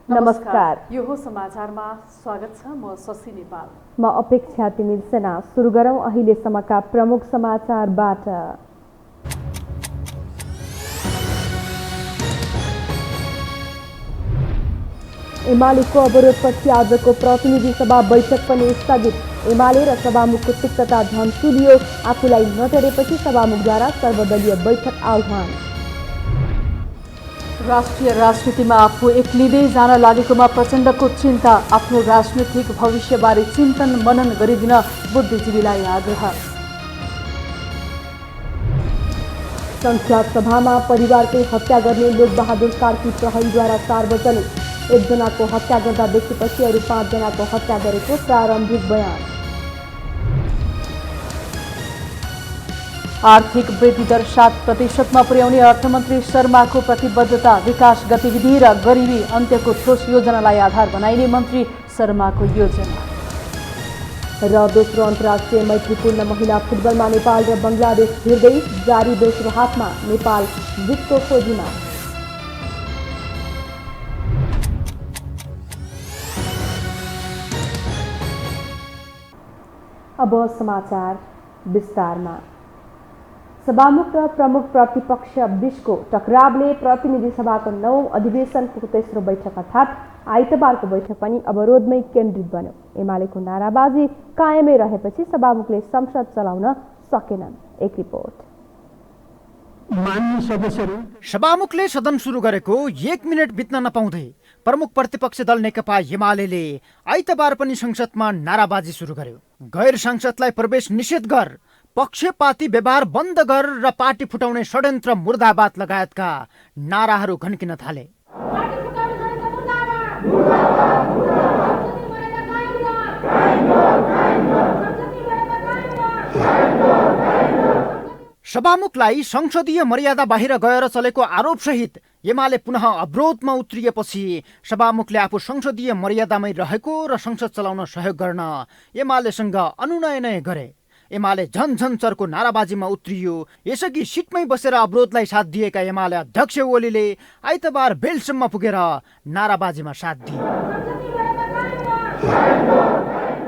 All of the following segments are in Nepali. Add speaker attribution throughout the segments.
Speaker 1: नमस्कार,
Speaker 2: यो हो समाचारमा स्वागत छ। म शशि नेपाल।
Speaker 1: म अपेक्षा तिमिल सेना। सुरु गरौँ अहिलेसम्मका प्रमुख समाचारबाट। एमालेको अवरोधपछि आजको प्रतिनिधि सभा बैठक पनि स्थगित। एमाले र सभामुखको तिक्तता झन सुलियो। आफूलाई नटेरेपछि सभामुखद्वारा सर्वदलीय बैठक आह्वान।
Speaker 2: राष्ट्रिय राजनीतिमा आफू एक्लिँदै जान लागेकोमा प्रचण्डको चिन्ता। आफ्नो राजनैतिक भविष्यबारे चिन्तन मनन गरिदिन बुद्धिजीवीलाई आग्रह। संसद सभामा परिवारकै हत्या गर्ने लोकबहादुर कार्की प्रहरीद्वारा सार्वजनिक। एकजनाको हत्या गर्दा देखिएपछि अरू 5 जनाको हत्या गरेको प्रारम्भिक बयान। आर्थिक वृद्धि दर 7% पुर्याउने अर्थमन्त्री शर्माको प्रतिबद्धता। विकास गतिविधि र गरिबी अन्त्यको ठोस योजनालाई आधार बनाइने मन्त्री शर्माको योजना। र दोस्रो अन्तर्राष्ट्रिय मैत्रीपूर्ण महिला फुटबलमा नेपाल र बङ्गलादेश भिड्दै। जारी दोस्रो हाफमा नेपाल जितको खोजीमा। अब समाचार विस्तारमा। सभामुख र प्रमुख प्रतिपक्ष बीचको टकरावले प्रतिनिधि सभाको 9औं अधिवेशनको तेस्रो बैठक अर्थात् आइतबारको बैठक पनि अवरोधमै केन्द्रित बन्यो। एमालेको नाराबाजी कायमै रहेपछि सभामुखले संसद चलाउन सकेनन्। एक रिपोर्ट।
Speaker 3: सभामुखले सदन सुरु गरेको 1 मिनेट बित्न नपाउँदै प्रमुख प्रतिपक्ष दल नेकपा एमालेले आइतबार पनि संसदमा नाराबाजी सुरु गर्यो। गैर सांसदलाई प्रवेश निषेध गर, पक्षपाती व्यवहार बन्द गर र पार्टी फुटाउने षड्यन्त्र मुर्दाबाद लगायतका नाराहरू घन्किन थाले। सभामुखलाई संसदीय मर्यादा बाहिर गएर चलेको आरोप सहित एमाले पुनः अवरोधमा उत्रिएपछि सभामुखले आफू संसदीय मर्यादामै रहेको र संसद चलाउन सहयोग गर्न एमालेसँग अनुनय गरे। एमाले झन चर्को नाराबाजीमा उत्रियो। यसअघि सिटमै बसेर अवरोधलाई साथ दिएका एमाले अध्यक्ष ओलीले आइतबार बेलसम्म पुगेर नाराबाजीमा साथ दिए।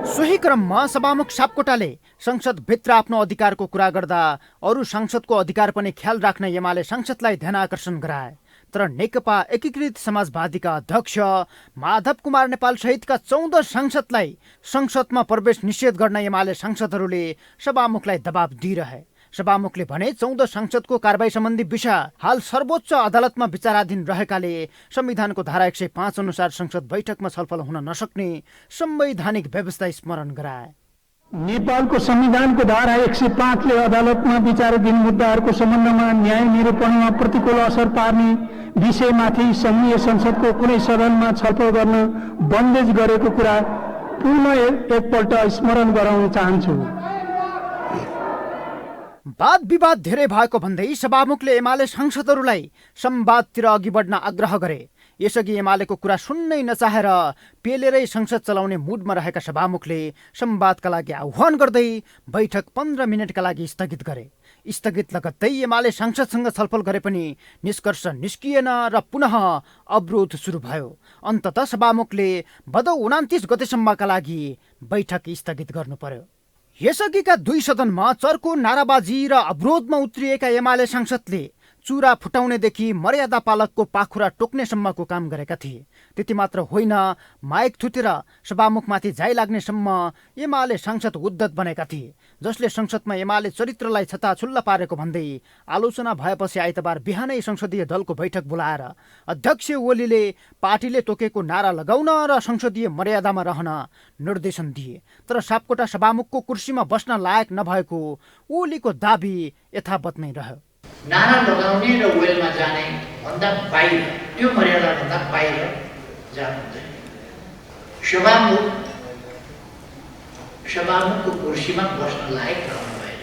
Speaker 3: सोही क्रममा सभामुख सापकोटाले संसदभित्र आफ्नो अधिकारको कुरा गर्दा अरू सांसदको अधिकार पनि ख्याल राख्न एमाले सांसदलाई ध्यान आकर्षण गराए। तर नेकपा एकीकृत समाजवादीका अध्यक्ष माधव कुमार नेपाल सहितका 14 सांसदलाई संसदमा प्रवेश निषेध गर्न एमाले सांसदहरूले सभामुखलाई दबाब दिइरहे। सभामुखले भने 14 सांसदको कारबाही सम्बन्धी विषय हाल सर्वोच्च अदालतमा विचाराधीन रहेकाले संविधानको धारा 105 अनुसार संसद बैठकमा छलफल हुन नसक्ने संवैधानिक व्यवस्था स्मरण गराए।
Speaker 4: नेपालको संविधानको धारा 105 ले अदालतमा विचाराधीन मुद्दाहरूको सम्बन्धमा न्याय निरूपणमा प्रतिकूल असर पार्ने विषयमाथि संघीय संसदको कुनै सदनमा छलफल गर्न बन्देज गरेको कुरा पुनः एकपल्ट स्मरण गराउन चाहन्छु।
Speaker 3: वाद विवाद धेरै भएको भन्दै सभामुखले एमाले सांसदहरूलाई संवादतिर अघि बढ्न आग्रह गरे। यसअघि एमालेको कुरा सुन्नै नचाहेर पेलेरै संसद चलाउने मुडमा रहेका सभामुखले संवादका लागि आह्वान गर्दै बैठक 15 मिनटका लागि स्थगित गरे। स्थगित लगत्तै एमाले सांसदसँग छलफल गरे पनि निष्कर्ष निस्किएन र पुनः अवरोध सुरु भयो। अन्ततः सभामुखले भदौ 29 गतेसम्मका लागि बैठक स्थगित गर्नु पर्यो। यसअघिका 2 सदनमा चर्को नाराबाजी र अवरोधमा उत्रिएका एमाले सांसदले चुरा फुटाउनेदेखि मर्यादा पालकको पाखुरा टोक्नेसम्मको काम गरेका थिए। त्यति मात्र होइन, माइक थुतेर सभामुखमाथि जाइ लाग्नेसम्म एमाले सांसद उद्धत बनेका थिए, जसले संसदमा एमाले चरित्रलाई छताछुल्ल पारेको भन्दै आलोचना भएपछि आइतबार बिहानै संसदीय दलको बैठक बोलाएर अध्यक्ष ओलीले पार्टीले तोकेको नारा लगाउन र संसदीय मर्यादामा रहन निर्देशन दिए। तर सापकोटा सभामुखको कुर्सीमा बस्न लायक नभएको ओलीको दाबी यथावत नै रह्यो।
Speaker 5: नारा लगाउने र वेलमा जाने भन्दा बाहिर, त्यो मर्यादा भन्दा बाहिर जानु हुँदैन। सभामुखको कुर्सीमा बस्न लायक रहनु भएन।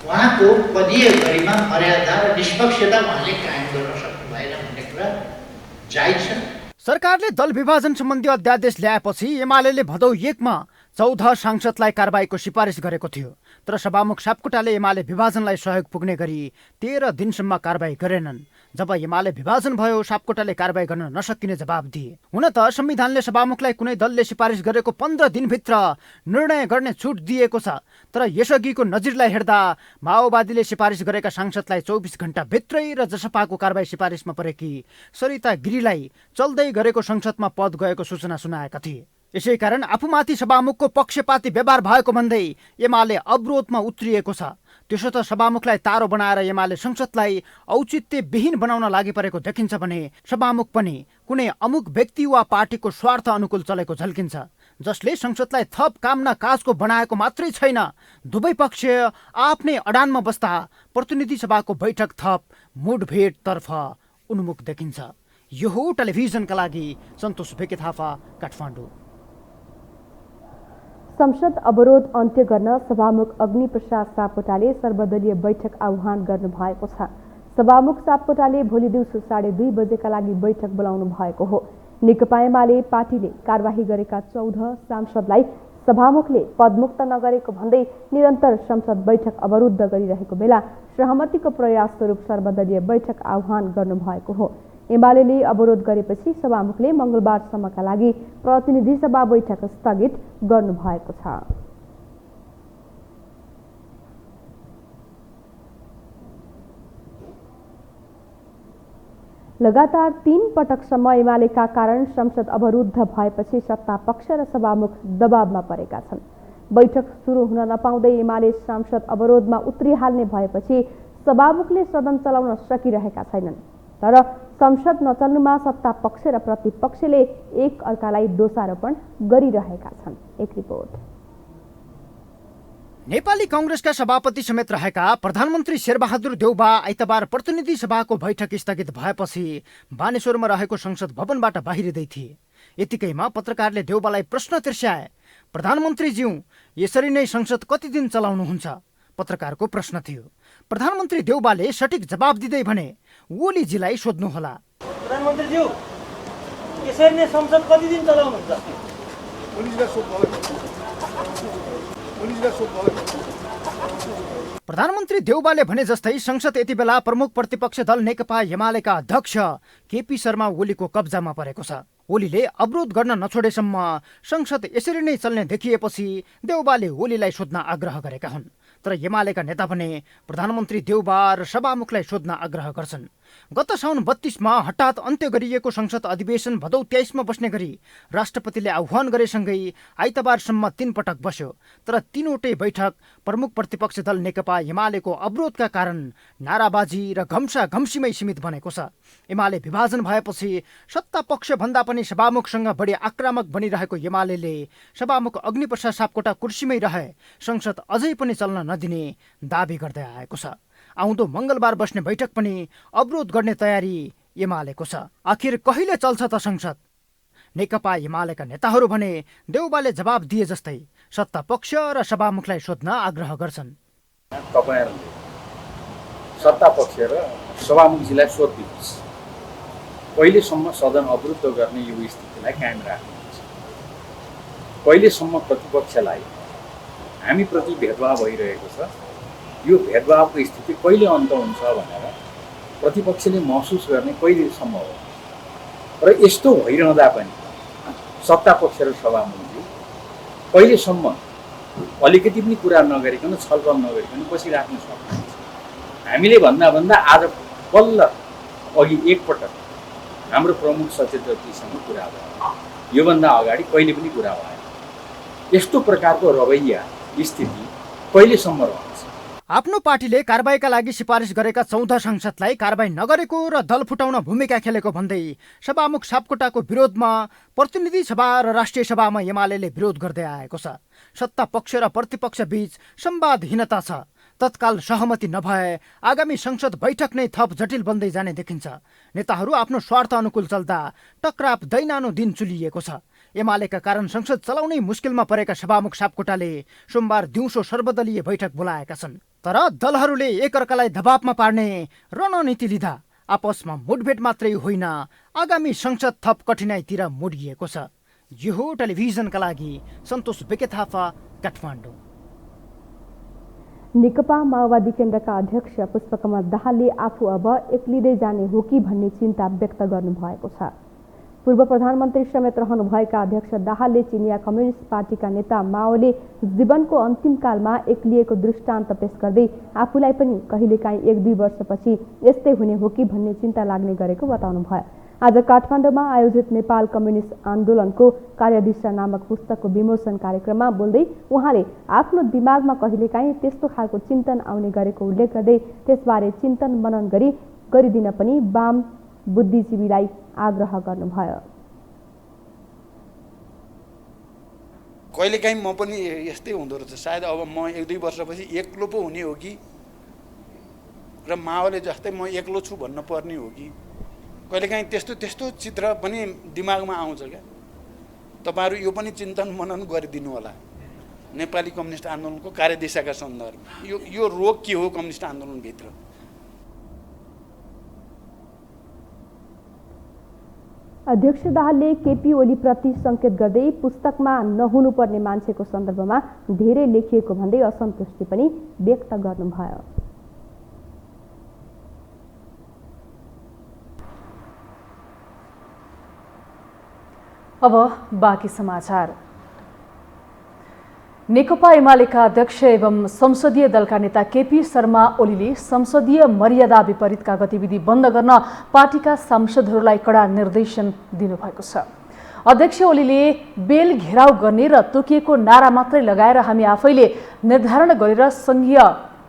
Speaker 5: उहाँको पदीय गरिमा, मर्यादा र निष्पक्षता उहाँले कायम गर्न सक्नु भएन भन्ने कुरा जायज छ।
Speaker 3: सरकारले दल विभाजन सम्बन्धी अध्यादेश ल्याएपछि एमालेले भदौ 1 मा 14 सांसदलाई कारबाहीको सिफारिस गरेको थियो। तर सभामुख सापकोटाले एमाले विभाजनलाई सहयोग पुग्ने गरी 13 दिनसम्म कारबाही गरेनन्। जब एमाले विभाजन भयो सापकोटाले कारबाही गर्न नसकिने जवाब दिए। हुन त संविधानले सभामुखलाई कुनै दलले सिफारिस गरेको 15 दिनभित्र निर्णय गर्ने छुट दिएको छ, तर यसअघिको नजिरलाई हेर्दा माओवादीले सिफारिस गरेका सांसदलाई 24 घण्टाभित्रै र जसपाको कारबाही सिफारिसमा परेकी सरिता गिरीलाई चल्दै गरेको संसदमा पद गएको सूचना सुनाएका थिए। यसै कारण आफूमाथि सभामुखको पक्षपाती व्यवहार भएको भन्दै एमाले अवरोधमा उत्रिएको छ। त्यसो त सभामुखलाई तारो बनाएर एमाले संसदलाई औचित्यविहीन बनाउन लागि परेको देखिन्छ भने सभामुख पनि कुनै अमुक व्यक्ति वा पार्टीको स्वार्थ अनुकूल चलेको झल्किन्छ, जसले संसदलाई थप काम न काजको बनाएको मात्रै छैन, दुवै पक्ष आफ्नै अडानमा बस्दा प्रतिनिधि सभाको बैठक थप मुठभेडतर्फ उन्मुख देखिन्छ। यो हो टेलिभिजनका लागि सन्तोष बेके थापा, काठमाडौँ।
Speaker 2: संसद अवरोध अन्त्य गर्न सभामुख अग्निप्रसाद सापकोटाले सर्वदलीय बैठक आह्वान गर्नुभएको छ। सभामुख सापकोटाले भोलि दिउँसो 2:30 बजेका लागि बैठक बोलाउनु भएको हो। नेकपा एमाले पार्टीले कारबाही गरेका 14 सांसदलाई सभामुखले पदमुक्त नगरेको भन्दै निरन्तर संसद बैठक अवरुद्ध गरिरहेको बेला सहमतिको प्रयास स्वरूप सर्वदलीय बैठक आह्वान गर्नुभएको हो। एमाले अवरोध गरेपछि सभामुखले मंगलबारसम्मका लागि प्रतिनिधि सभा बैठक स्थगित गर्नुभएको छ। लगातार 3 पटकसम्म एमालेका कारण संसद अवरुद्ध भएपछि सत्ता पक्ष र सभामुख दबावमा परेका छन्। बैठक सुरु हुन नपाउँदै एमाले संसद अवरोधमा उत्रिहाल्ने भएपछि सभामुखले सदन चलाउन सकिरहेका छैनन्। तर संसद नचल्नुमा सत्ता पक्ष र प्रतिपक्षले एक अर्कालाई दोषारोपण गरिरहेका छन्। एक रिपोर्ट।
Speaker 3: नेपाली कांग्रेसका सभापति समेत रहेका प्रधानमन्त्री शेरबहादुर देउबा आइतबार प्रतिनिधि सभाको बैठक स्थगित भएपछि बानेश्वरमा रहेको संसद भवनबाट बाहिरिँदै थिए। यतिकैमा पत्रकारले देउबालाई प्रश्न तिर्स्याए, प्रधानमन्त्रीज्यू यसरी नै संसद कति दिन चलाउनुहुन्छ? पत्रकारको प्रश्न थियो। प्रधानमन्त्री देउबाले सठिक जवाब दिँदै भने, ओलीजीलाई सोध्नुहोला।
Speaker 6: प्रधानमन्त्रीज्यू यसरी नै संसद कति दिन चलाउनुहुन्छ?
Speaker 3: प्रधानमन्त्री देउबाले भने जस्तै संसद यति बेला प्रमुख प्रतिपक्ष दल नेकपा एमालेका अध्यक्ष केपी शर्मा ओलीको कब्जामा परेको छ। ओलीले अवरोध गर्न नछोडेसम्म संसद यसरी नै चल्ने देखिएपछि देउबाले ओलीलाई सोध्न आग्रह गरेका हुन्। तर एमालेका नेता भने प्रधानमन्त्री देउबा र सभामुखलाई सोध्न आग्रह गर्छन्। गत साउन 32मा हठात अन्त्य गरिएको संसद अधिवेशन भदौ 23मा बस्ने गरी राष्ट्रपतिले आह्वान गरेसँगै आइतबारसम्म 3 पटक बस्यो। तर तीनवटै बैठक प्रमुख प्रतिपक्ष दल नेकपा एमालेको अवरोधका कारण नाराबाजी र घम्सा घम्सीमै सीमित बनेको छ। एमाले विभाजन भएपछि सत्ता पक्ष भन्दा पनि सभामुखसँग बढी आक्रामक बनिरहेको एमाले सभामुख अग्निप्रसाद सापकोटा कुर्सीमै रहे संसद अझै पनि चल्न नदिने दाबी गर्दै आएको छ। आउँदो मंगलबार बस्ने बैठक पनि अवरोध गर्ने तयारी एमालेको छ। आखिर कहिले चल्छ त संसद? नेकपा एमालेका नेताहरू भने देउबाले जवाब दिए जस्तै सत्ता पक्ष र सभामुखलाई सोध्न आग्रह गर्छन्।
Speaker 7: तपाईहरुले सत्ता पक्ष र सभामुखजीलाई सोध्दिनुहोस्, कहिलेसम्म सदन अवरुद्ध गर्ने यो स्थितिलाई कायम राख्नुहुन्छ? कहिलेसम्म प्रतिपक्षलाई हामीप्रति भेदभाव भइरहेको छ, यो भेदभावको स्थिति कहिले अन्त हुन्छ भनेर प्रतिपक्षले महसुस गर्ने कहिलेसम्म हो? र यस्तो भइरहँदा पनि सत्ता पक्ष र सभामुखले कहिलेसम्म अलिकति पनि कुरा नगरिकन छलफल नगरिकन बसिराख्न सक्नुहुन्छ? हामीले भन्दा आज बल्ल अघि एकपटक हाम्रो प्रमुख सचेतकसँग कुरा भयो, योभन्दा अगाडि कहिले पनि कुरा भएन। यस्तो प्रकारको रवैया स्थिति कहिलेसम्म रहन्छ?
Speaker 3: आफ्नो पार्टीले कारबाहीका लागि सिफारिस गरेका 14 सांसदलाई कारबाही नगरेको र दल फुटाउन भूमिका खेलेको भन्दै सभामुख सापकोटाको विरोधमा प्रतिनिधि सभा र राष्ट्रिय सभामा एमाले विरोध गर्दै आएको छ। सत्ता पक्ष र प्रतिपक्ष बीच संवादहीनता छ। तत्काल सहमति नभए आगामी संसद बैठक नै थप जटिल बन्दै जाने देखिन्छ। नेताहरू आफ्नो स्वार्थ अनुकूल चल्दा टक्राव दैनानो दिन चुलिएको छ। एमालेका कारण संसद चलाउनै मुस्किलमा परेका सभामुख सापकोटाले सोमबार दिउँसो सर्वदलीय बैठक बोलाएका छन्। तर दलहरूले एकअर्कालाई दबावमा पार्ने रणनीति लिँदा आपसमा मुठभेड मात्रै होइन, आगामी संसद थप कठिनाइतिर मोडिएको छ। यो हो टेलिभिजनका लागि सन्तोष बेके थापा, काठमाडौँ।
Speaker 2: नेकपा माओवादी केन्द्रका अध्यक्ष पुष्पकमल दाहालले आफू अब एक्लिँदै जाने हो कि भन्ने चिन्ता व्यक्त गर्नुभएको छ। पूर्व प्रधानमन्त्री समेत रहनुभएका अध्यक्ष दाहालले चिनिया कम्युनिस्ट पार्टीका नेता माओले जीवनको अन्तिम कालमा एक्लिएको दृष्टान्त पेश गर्दै आफूलाई पनि कहिलेकाहीँ 1-2 वर्षपछि यस्तै हुने हो कि भन्ने चिन्ता लाग्ने गरेको बताउनुभयो। आज काठमाडौँमा आयोजित नेपाल कम्युनिस्ट आन्दोलनको कार्यदिशा नामक पुस्तकको विमोचन कार्यक्रममा बोल्दै उहाँले आफ्नो दिमागमा कहिलेकाहीँ त्यस्तो खालको चिन्तन आउने गरेको उल्लेख गर्दै त्यसबारे चिन्तन मनन गरिदिन पनि वाम बुद्धिजीवीलाई आग्रह गर्नुभयो।
Speaker 8: कहिलेकाहीँ म पनि यस्तै हुँदो रहेछ, सायद अब म 1-2 वर्षपछि एक्लो पो हुने हो कि र माओले जस्तै म एक्लो छु भन्न पर्ने हो कि, कहिलेकाहीँ त्यस्तो चित्र पनि दिमागमा आउँछ क्या। तपाईँहरू यो पनि चिन्तन मनन गरिदिनु होला। नेपाली कम्युनिस्ट आन्दोलनको कार्यदिशाका सन्दर्भमा यो रोग के हो कम्युनिस्ट आन्दोलनभित्र।
Speaker 2: अध्यक्ष दाहालले केपी ओलीप्रति संकेत गर्दै पुस्तकमा नहुनुपर्ने मान्छेको सन्दर्भमा धेरै लेखिएको भन्दै असन्तुष्टि पनि व्यक्त गर्नुभयो।
Speaker 9: अब बाँकी समाचार। नेकपा एमालेका अध्यक्ष एवं संसदीय दलका नेता केपी शर्मा ओलीले संसदीय मर्यादा विपरीतका गतिविधि बन्द गर्न पार्टीका सांसदहरूलाई कडा निर्देशन दिनुभएको छ। अध्यक्ष ओलीले बेल घेराउ गर्ने र तोकिएको नारा मात्रै लगाएर हामी आफैले निर्धारण गरेर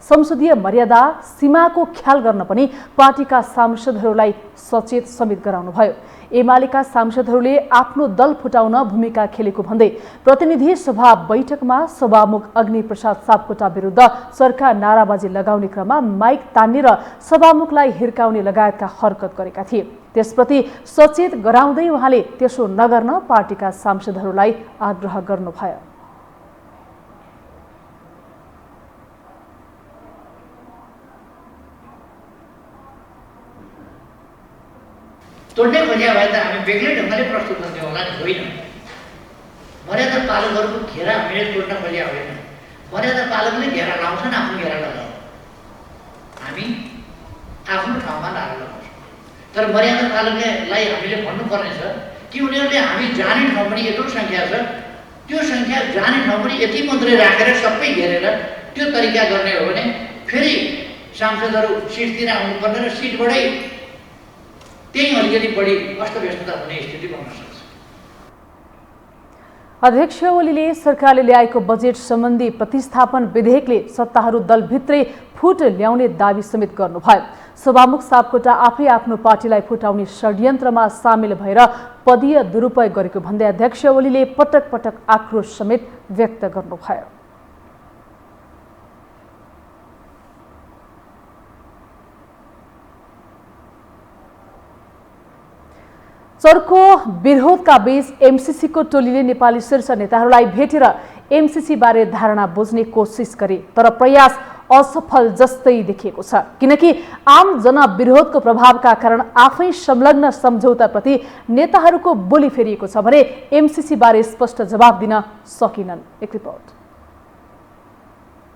Speaker 9: संसदीय मर्यादा सीमाको ख्याल गर्न पनि पार्टीका सांसदहरूलाई सचेत समेत गराउनुभयो। एमालेका सांसदहरूले आफ्नो दल फुटाउन भूमिका खेलेको भन्दै प्रतिनिधि सभा बैठकमा सभामुख अग्निप्रसाद सापकोटा विरुद्ध सरकार नाराबाजी लगाउने क्रममा माइक तान्ने र सभामुखलाई हिर्काउने लगायतका हरकत गरेका थिए। त्यसप्रति सचेत गराउँदै उहाँले त्यसो नगर्न पार्टीका सांसदहरूलाई आग्रह गर्नुभयो।
Speaker 5: तोड्ने खोजिया भए त हामी बेग्लै ढङ्गले प्रस्तुत गर्ने होला नि, होइन। मर्यादा पालकहरूको घेरा हामीले तोड्न खोजिया होइन। मर्यादा पालकले घेरा लाउँछन्, आफ्नो घेरा लगाउँछ, हामी आफ्नो ठाउँमा नारा लगाउँछौँ। तर मर्यादा पालकलाई हामीले भन्नुपर्ने छ कि उनीहरूले हामी जाने ठाउँ पनि यत्रो सङ्ख्या छ, त्यो सङ्ख्या जाने ठाउँ पनि यति मात्रै राखेर सबै घेरेर त्यो तरिका गर्ने हो भने फेरि सांसदहरू सिटतिर आउनुपर्ने र सिटबाटै त्यही अलिकति बढी अस्तव्यस्तता हुने स्थिति बन्न सक्छ।
Speaker 9: अध्यक्ष ओलीले सरकारले ल्याएको बजेट सम्बन्धी प्रतिस्थापन विधेयकले सत्ताहरू दलभित्रै फुट ल्याउने दावी समेत गर्नुभयो। सभामुख सापकोटा आफै आफ्नो पार्टीलाई फुटाउने षड्यन्त्रमा सामेल भएर पदीय दुरुपयोग गरेको भन्दै अध्यक्ष ओलीले पटक पटक आक्रोश समेत व्यक्त गर्नुभयो। चर्को विरोधका बीच एमसीसीको टोलीले नेपाली शीर्ष नेताहरूलाई भेटेर एमसीसी बारे धारणा बुझ्ने कोसिस गरे, तर प्रयास असफल जस्तै देखिएको छ। किनकि आम जनविरोधको प्रभावका कारण आफै संलग्न सम्झौताप्रति नेताहरूको बोली फेरिएको छ भने एमसीसी बारे स्पष्ट जवाब दिन सकिनन्। एक रिपोर्ट।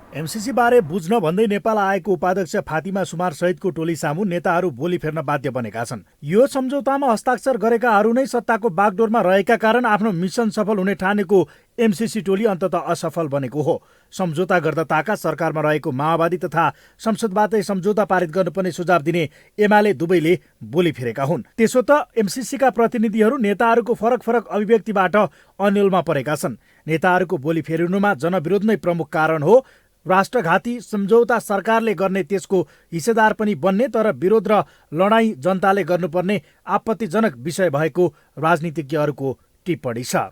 Speaker 10: एमसीसी बारे बुझ्न भन्दै नेपाल आएको उपाध्यक्ष फातिमा सुमार सहितको टोली सामु नेताहरू बोली फेर्न बाध्य बनेका छन्। यो सम्झौतामा हस्ताक्षर गरेकाहरू नै सत्ताको बागडोरमा रहेका कारण आफ्नो मिसन सफल हुने ठानेको एमसीसी टोली अन्ततः असफल बनेको हो। सम्झौता गर्दा ताका सरकारमा रहेको माओवादी तथा संसदबाटै सम्झौता पारित गर्नुपर्ने सुझाव दिने एमाले दुवैले बोली फेरेका हुन्। त्यसो त एमसीसीका प्रतिनिधिहरू नेताहरूको फरक फरक अभिव्यक्तिबाट अन्यलमा परेका छन्। नेताहरूको बोली फेरिनुमा जनविरोध नै प्रमुख कारण हो। राष्ट्रघाती सम्झौता सरकारले गर्ने, त्यसको हिस्सेदार पनि बन्ने, तर विरोध र लडाईँ जनताले गर्नुपर्ने आपत्तिजनक विषय भएको राजनीतिज्ञहरूको टिप्पणी छ।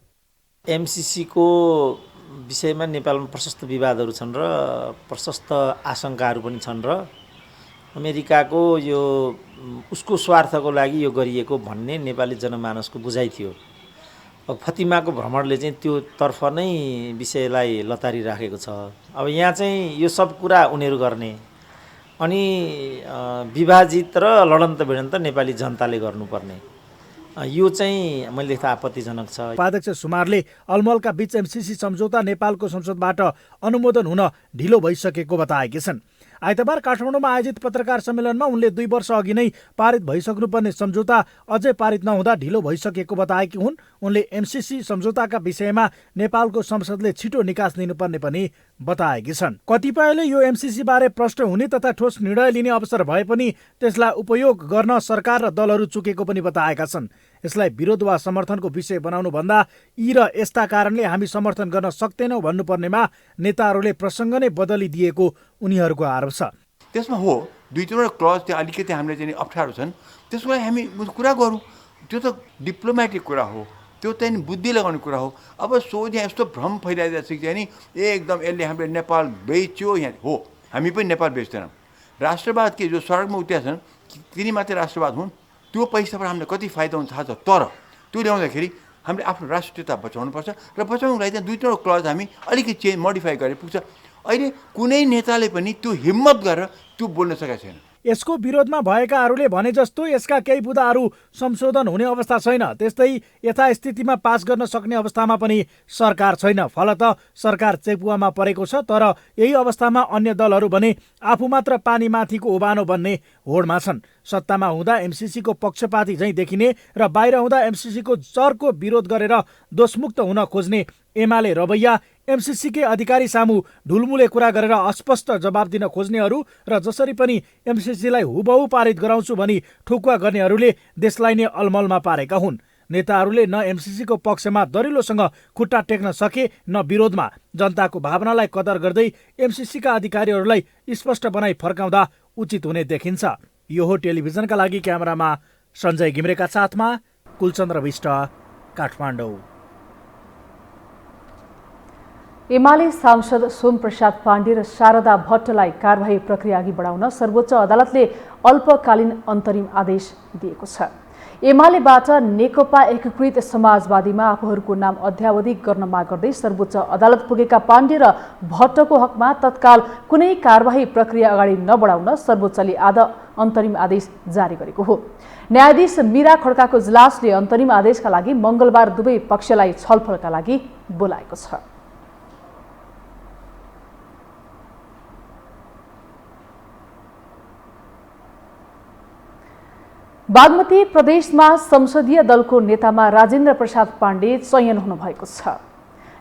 Speaker 11: एमसीसीको विषयमा नेपालमा प्रशस्त विवादहरू छन् र प्रशस्त आशंकाहरू पनि छन् र अमेरिकाको यो उसको स्वार्थको लागि यो गरिएको भन्ने नेपाली जनमानसको बुझाइ थियो। अब फतिमाको भ्रमणले चाहिँ त्यो तर्फ नै विषयलाई लतारी राखेको छ। अब यहाँ चाहिँ यो सब कुरा उनीहरू गर्ने अनि विभाजित र लडन्त भिडन्त नेपाली जनताले गर्नुपर्ने। यो चाहिँ मैले देख्दा आपत्तिजनक छ।
Speaker 10: उपाध्यक्ष सुमारले अलमलका बीच एमसीसी सम्झौता नेपालको संसदबाट अनुमोदन हुन ढिलो भइसकेको बताएकी छन्। आइतबार काठमाडौँमा आयोजित पत्रकार सम्मेलनमा उनले 2 वर्ष अघि नै पारित भइसक्नुपर्ने सम्झौता अझै पारित नहुँदा ढिलो भइसकेको बताएकी हुन्। उनले एमसीसी सम्झौताका विषयमा नेपालको संसदले छिटो निकास दिनुपर्ने पनि बताएकी छन्। कतिपयले यो एमसीसी बारे प्रश्न हुने तथा ठोस निर्णय लिने अवसर भए पनि त्यसलाई उपयोग गर्न सरकार र दलहरू चुकेको पनि बताएका छन्। यसलाई विरोध वा समर्थनको विषय बनाउनु भन्दा यी र यस्ता कारणले हामी समर्थन गर्न सक्दैनौँ भन्नुपर्नेमा नेताहरूले प्रसङ्ग नै बदलिदिएको उनीहरूको आरोप छ।
Speaker 12: त्यसमा हो 2-3 क्लज त्यहाँ अलिकति हामीले चाहिँ अप्ठ्यारो छन्, त्यसको लागि हामी कुरा गरौँ। त्यो त डिप्लोमेटिक कुरा हो, त्यो चाहिँ बुद्धि लगाउने कुरा हो। अब सोझ यहाँ यस्तो भ्रम फैलाइदिएको छ कि नि एकदम यसले हामीले नेपाल बेच्यो यहाँ हो, हामी पनि नेपाल बेच्दैनौँ। राष्ट्रवाद के जो सडकमा उत्रिया छन् तिनी मात्रै राष्ट्रवाद हुन्। त्यो पैसाबाट हामीलाई कति फाइदा हुन्छ थाहा छ, तर त्यो ल्याउँदाखेरि हामीले आफ्नो राष्ट्रियता बचाउनुपर्छ र बचाउनुको लागि चाहिँ 2-3 क्लज हामी अलिकति मोडिफाई गरे पुग्छ। अहिले कुनै नेताले पनि त्यो हिम्मत गरेर त्यो बोल्न सकेको छैन।
Speaker 10: यसको विरोधमा भएकाहरूले भने जस्तो यसका केही बुदाहरू संशोधन हुने अवस्था छैन, त्यस्तै यथास्थितिमा पास गर्न सक्ने अवस्थामा पनि सरकार छैन। फलत सरकार चेपुवामा परेको छ, तर यही अवस्थामा अन्य दलहरू भने आफू मात्र पानी माथिको उभानो बन्ने होडमा छन्। सत्तामा हुँदा एमसीसीको पक्षपाती झैँ देखिने र बाहिर हुँदा एमसीसीको चर्को विरोध गरेर दोषमुक्त हुन खोज्ने एमाले रवैया, एमसीसीकै अधिकारी सामु ढुलमुले कुरा गरेर अस्पष्ट जवाब दिन खोज्नेहरू र जसरी पनि एमसीसीलाई हुबहु पारित गराउँछु भनी ठोकुवा गर्नेहरूले देशलाई नै अलमलमा पारेका हुन्। नेताहरूले न एमसीसीको पक्षमा दरिलोसँग खुट्टा टेक्न सके न विरोधमा जनताको भावनालाई कदर गर्दै एमसीसीका अधिकारीहरूलाई स्पष्ट बनाई फर्काउँदा उचित हुने देखिन्छ। यो हो टेलिभिजनका लागि क्यामेरामा सञ्जय घिम्रेका साथमा कुलचन्द्र विष्ट, काठमाडौँ।
Speaker 9: एमाले सांसद सोमप्रसाद पाण्डे र शारदा भट्टलाई कारबाही प्रक्रिया अघि बढाउन सर्वोच्च अदालतले अल्पकालीन अन्तरिम आदेश दिएको छ। एमालेबाट नेकपा एकीकृत समाजवादीमा आफूहरूको नाम अध्यावधि गर्न माग गर्दै सर्वोच्च अदालत पुगेका पाण्डे र भट्टको हकमा तत्काल कुनै कारबाही प्रक्रिया अगाडि नबढाउन सर्वोच्चले अन्तरिम आदेश जारी गरेको हो। न्यायाधीश मीरा खड्काको इजलासले अन्तरिम आदेशका लागि मंगलबार दुवै पक्षलाई छलफलका लागि बोलाएको छ। बागमती प्रदेशमा संसदीय दलको नेतामा राजेन्द्र प्रसाद पाण्डे चयन हुनुभएको छ।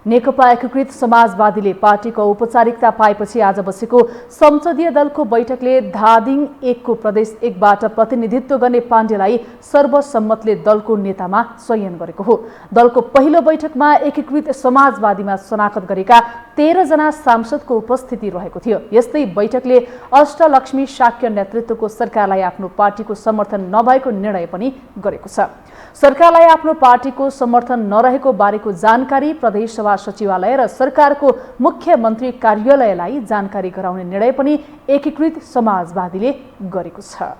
Speaker 9: नेकपा एकीकृत समाजवादीले पार्टीको औपचारिकता पाएपछि आज बसेको संसदीय दलको बैठकले धादिङ 1 को प्रदेश 1 बाट प्रतिनिधित्व गर्ने पाण्डेलाई सर्वसम्मतले दलको नेतामा चयन गरेको हो। दलको पहिलो बैठकमा एकीकृत समाजवादीमा शनाखत गरेका 13 जना सांसदको उपस्थिति रहेको थियो। यस्तै बैठकले अष्टलक्ष्मी शाक्य नेतृत्वको सरकारलाई आफ्नो पार्टीको समर्थन नभएको निर्णय पनि गरेको छ। सरकारलाई आफ्नो पार्टीको समर्थन नरहेको बारेको जानकारी प्रदेश सभा सचिवालय र सरकारको मुख्यमन्त्री कार्यालयलाई जानकारी गराउने निर्णय पनि एकीकृत समाजवादीले गरेको छ।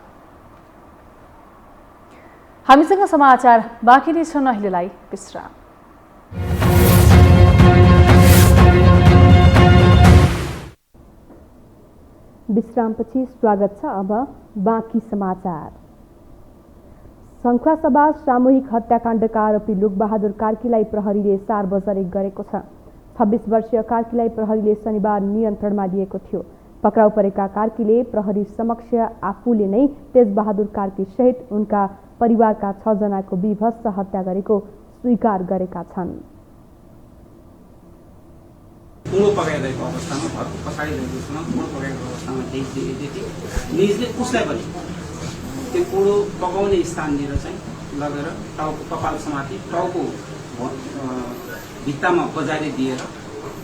Speaker 9: हामीसँग समाचार बाँकी नै छन्, अहिलेलाई विश्राम।
Speaker 2: विश्रामपछि स्वागत छ। अब बाँकी समाचार। शङ्खुवासभा सामूहिक हत्याकाण्डका आरोपी लोकबहादुर कार्कीलाई प्रहरीले सार्वजनिक गरेको छ। 26 वर्षीय कार्कीलाई प्रहरीले शनिबार नियन्त्रणमा लिएको थियो। पक्राउ परेका कार्कीले प्रहरी समक्ष आफूले नै तेजबहादुर कार्की सहित उनका परिवारका 6 जनाको विभत्स हत्या गरेको स्वीकार गरेका छन्।
Speaker 13: कुँडो पकाइरहेको अवस्थामा घरको पछाडि रहेको कुँडो पकाएको अवस्थामा निजले उसलाई पनि त्यो कुँडो पकाउने स्थाननिर चाहिँ लगेर टाउको कपाल समाति टाउको भित्तामा बजारी दिएर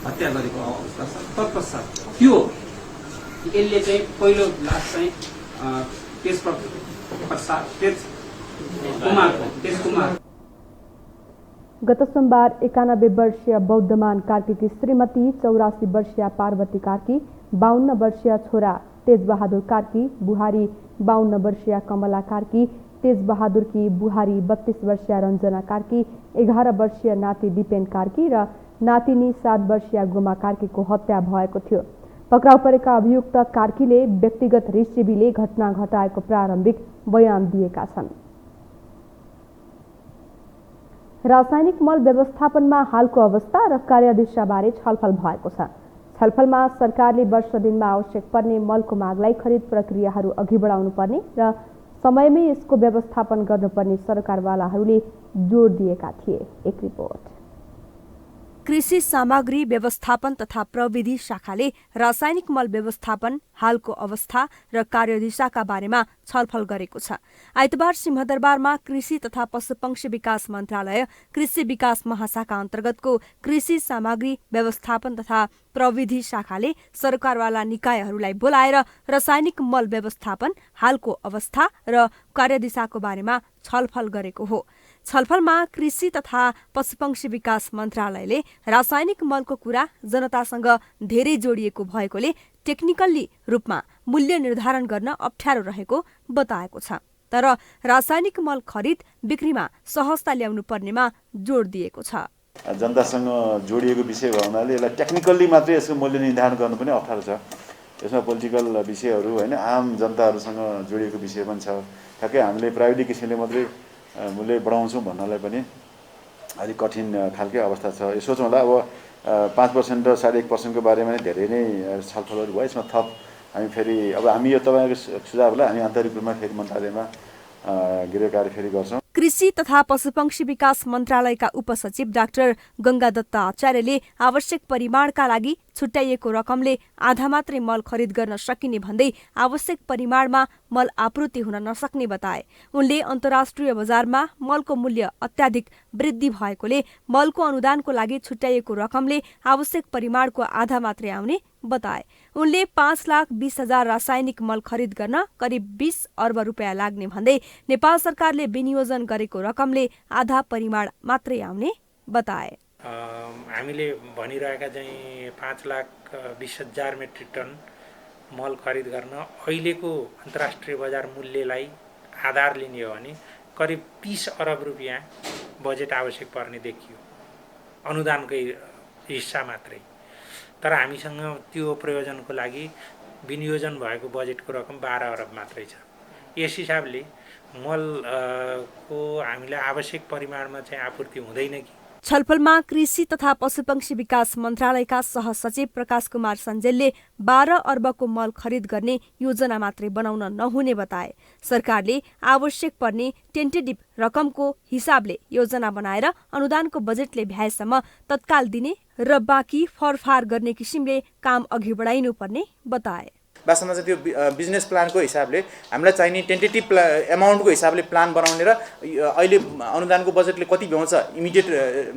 Speaker 13: हत्या गरेको अवस्था छ। तत्पश्चात त्यो यसले चाहिँ पहिलो लास चाहिँ तेजकुमार
Speaker 2: गत सोमबार 91 वर्षीय बौद्धमान कार्कीकी श्रीमती, 84 वर्षीय पार्वती कार्की, 52 वर्षीय छोरा तेजबहादुर कार्की, बुहारी 52 वर्षीय कमला कार्की, तेजबहादुरकी बुहारी 32 वर्षीय रञ्जना कार्की, 11 वर्षीय नाति दिपेन कार्की र नातिनी 7 वर्षीय गोमा कार्कीको हत्या भएको थियो। पक्राउ परेका अभियुक्त कार्कीले व्यक्तिगत रिसिबीले घटना घटाएको प्रारम्भिक बयान दिएका छन्। रासायनिक मल व्यवस्थापनमा हालको अवस्था र कार्यदिशाबारे छलफल भएको छ। छलफलमा सरकारले वर्ष दिनमा आवश्यक पर्ने मलको मागलाई खरिद प्रक्रियाहरू अघि बढाउनु पर्ने र समयमै यसको व्यवस्थापन गर्नुपर्ने सरकारवालाहरूले जोड दिएका थिए। एक रिपोर्ट। कृषि सामग्री व्यवस्थापन तथा प्रविधि शाखाले रासायनिक मल व्यवस्थापन, हालको अवस्था र कार्यदिशाका बारेमा छलफल गरेको छ। आइतबार सिंहदरबारमा कृषि तथा पशुपक्षी विकास मन्त्रालय, कृषि विकास महाशाखा अन्तर्गतको कृषि सामग्री व्यवस्थापन तथा प्रविधि शाखाले सरकारवाला निकायहरूलाई बोलाएर रासायनिक मल व्यवस्थापन, हालको अवस्था र कार्यदिशाको बारेमा छलफल गरेको हो। छलफलमा कृषि तथा पशुपक्षी विकास मन्त्रालयले रासायनिक मलको कुरा जनतासँग धेरै जोडिएको भएकोले टेक्निकल्ली रूपमा मूल्य निर्धारण गर्न अप्ठ्यारो रहेको बताएको छ। तर रासायनिक मल खरिद बिक्रीमा सहजता ल्याउनु पर्नेमा जोड दिएको छ।
Speaker 14: जनतासँग जोडिएको विषय भयो हुनाले यसलाई टेक्निकल्ली मात्रै यसको मूल्य निर्धारण गर्नु पनि अप्ठ्यारो छ। यसमा पोलिटिकल विषयहरू होइन, आम जनताहरूसँग जोडिएको विषय पनि छ। ठ्याक्कै हामीले प्राविधिक किसिमले मात्रै मूल्य बढाउँछौँ भन्नलाई पनि अलिक कठिन खालकै अवस्था छ। यो सोचौँ होला, अब 5% र 1.5% बारेमा नै धेरै नै छलफलहरू भयो। यसमा थप हामी फेरि अब हामी यो तपाईँको सुझावलाई हामी आन्तरिक रूपमा फेरि मन्त्रालयमा गृह कार्य फेरि गर्छौँ।
Speaker 2: कृषि तथा पशुपक्षी विकास मन्त्रालयका उपसचिव डाक्टर गंगादत्त आचार्यले आवश्यक परिमाणका लागि छुट्याइएको रकमले आधा मात्रै मल खरिद गर्न सकिने भन्दै आवश्यक परिमाणमा मल आपूर्ति हुन नसक्ने बताए। उनले अन्तर्राष्ट्रिय बजारमा मलको मूल्य अत्याधिक वृद्धि भएकोले मलको अनुदानको लागि छुट्याइएको रकमले आवश्यक परिमाणको आधा मात्रै आउने बताए। उनले 5,20,000 रासायनिक मल खरिद गर्न करिब 20 अर्ब रुपियाँ लाग्ने भन्दै नेपाल सरकारले विनियोजन गरेको रकमले आधा परिमाण मात्रै आउने बताए।
Speaker 15: हामीले भनिरहेका चाहिँ 5,20,000 मेट्रिक टन मल खरिद गर्न अहिलेको अन्तर्राष्ट्रिय बजार मूल्यलाई आधार लिने हो भने करिब 30 अरब रुपियाँ बजेट आवश्यक पर्ने देखियो, अनुदानकै हिस्सा मात्रै। तर हामीसँग त्यो प्रयोजनको लागि विनियोजन भएको बजेटको रकम 12 अरब मात्रै छ। यस हिसाबले मलको हामीलाई आवश्यक परिमाणमा चाहिँ आपूर्ति हुँदैन कि।
Speaker 2: छलफलमा कृषि तथा पशुपक्षी विकास मन्त्रालयका सहसचिव प्रकाश कुमार सञ्जेलले 12 अर्बको मल खरिद गर्ने योजना मात्रै बनाउन नहुने बताए। सरकारले आवश्यक पर्ने टेन्टेटिभ रकमको हिसाबले योजना बनाएर अनुदानको बजेटले भ्याएसम्म तत्काल दिने र बाँकी फरफार गर्ने किसिमले काम अघि बढाइनुपर्ने बताए।
Speaker 16: वास्तवमा चाहिँ त्यो बिजनेस प्लानको हिसाबले हामीलाई चाहिने टेन्टेटिभ एमाउन्टको हिसाबले प्लान बनाउने र अहिले अनुदानको बजेटले कति भ्याउँछ इमिडिएट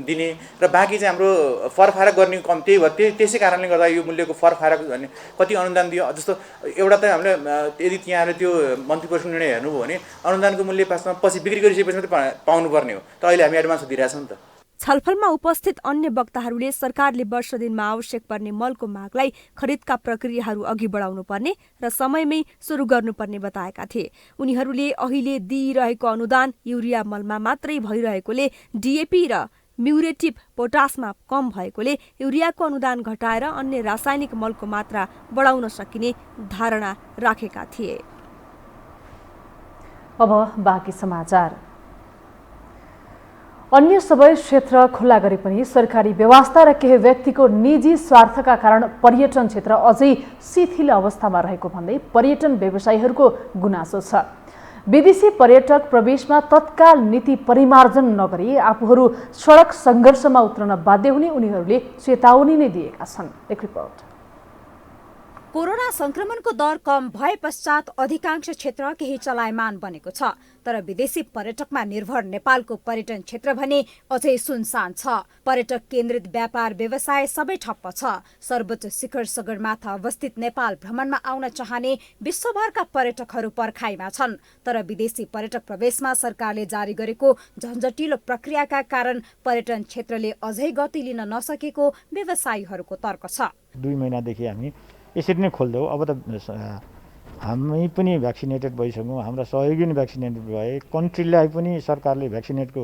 Speaker 16: दिने र बाँकी चाहिँ हाम्रो फरफारक गर्ने कम। त्यही भयो, त्यसै कारणले गर्दा यो मूल्यको फरफारक भने कति अनुदान दियो। जस्तो एउटा त हामीले यदि त्यहाँले त्यो मन्त्री परिषद निर्णय हेर्नुभयो भने अनुदानको मूल्य वास्तवमा पछि बिक्री गरिसकेपछि मात्रै पाउनुपर्ने हो। त अहिले हामी एडभान्स दिइरहेछौँ नि त।
Speaker 2: छलफलमा उपस्थित अन्य वक्ताहरूले सरकारले वर्ष दिनमा आवश्यक पर्ने मलको मागलाई खरिदका प्रक्रियाहरू अघि बढाउनु पर्ने र समयमै सुरु गर्नुपर्ने बताएका थिए। उनीहरूले अहिले दिइरहेको अनुदान युरिया मलमा मात्रै भइरहेकोले डिएपी र म्युरेटिभ पोटासमा कम भएकोले युरियाको अनुदान घटाएर अन्य रासायनिक मलको मात्रा बढाउन सकिने धारणा राखेका थिए।
Speaker 9: अब बाँकी समाचार। अन्य सबै क्षेत्र खुल्ला गरे पनि सरकारी व्यवस्था र केही व्यक्तिको निजी स्वार्थका कारण पर्यटन क्षेत्र अझै शिथिल अवस्थामा रहेको भन्दै पर्यटन व्यवसायीहरूको गुनासो छ। विदेशी पर्यटक प्रवेशमा तत्काल नीति परिमार्जन नगरी आफूहरू सडक सङ्घर्षमा उत्रन बाध्य हुने उनीहरूले चेतावनी नै दिएका छन्। एक रिपोर्ट।
Speaker 17: कोरोना संक्रमणको दर कम भए पश्चात अधिकांश क्षेत्र केही चलायमान बनेको छ, तर विदेशी पर्यटकमा निर्भर नेपालको पर्यटन क्षेत्र भने अझै सुनसान छ। पर्यटक केन्द्रित व्यापार व्यवसाय सबै ठप्प छ। सर्वोच्च शिखर सगरमाथा अवस्थित नेपाल भ्रमणमा आउन चाहने विश्वभरका पर्यटकहरू पर्खाइमा छन्, तर विदेशी पर्यटक प्रवेशमा सरकारले जारी गरेको झन्झटिलो प्रक्रियाका कारण पर्यटन क्षेत्रले अझै गति लिन नसकेको व्यवसायीहरूको तर्क छ।
Speaker 18: 2 महिनादेखि हामी यसरी नै खोल्दैछौँ। अब त हामी पनि भ्याक्सिनेटेड भइसक्यौँ, हाम्रा सहयोगी पनि भ्याक्सिनेटेड भए, कन्ट्रीलाई पनि सरकारले भ्याक्सिनेटको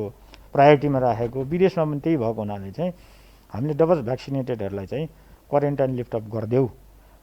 Speaker 18: प्रायोरिटीमा राखेको, विदेशमा पनि त्यही भएको हुनाले चाहिँ हामीले डबल भ्याक्सिनेटेडहरूलाई चाहिँ क्वारेन्टाइन लिफ्ट अप गरिदेऊ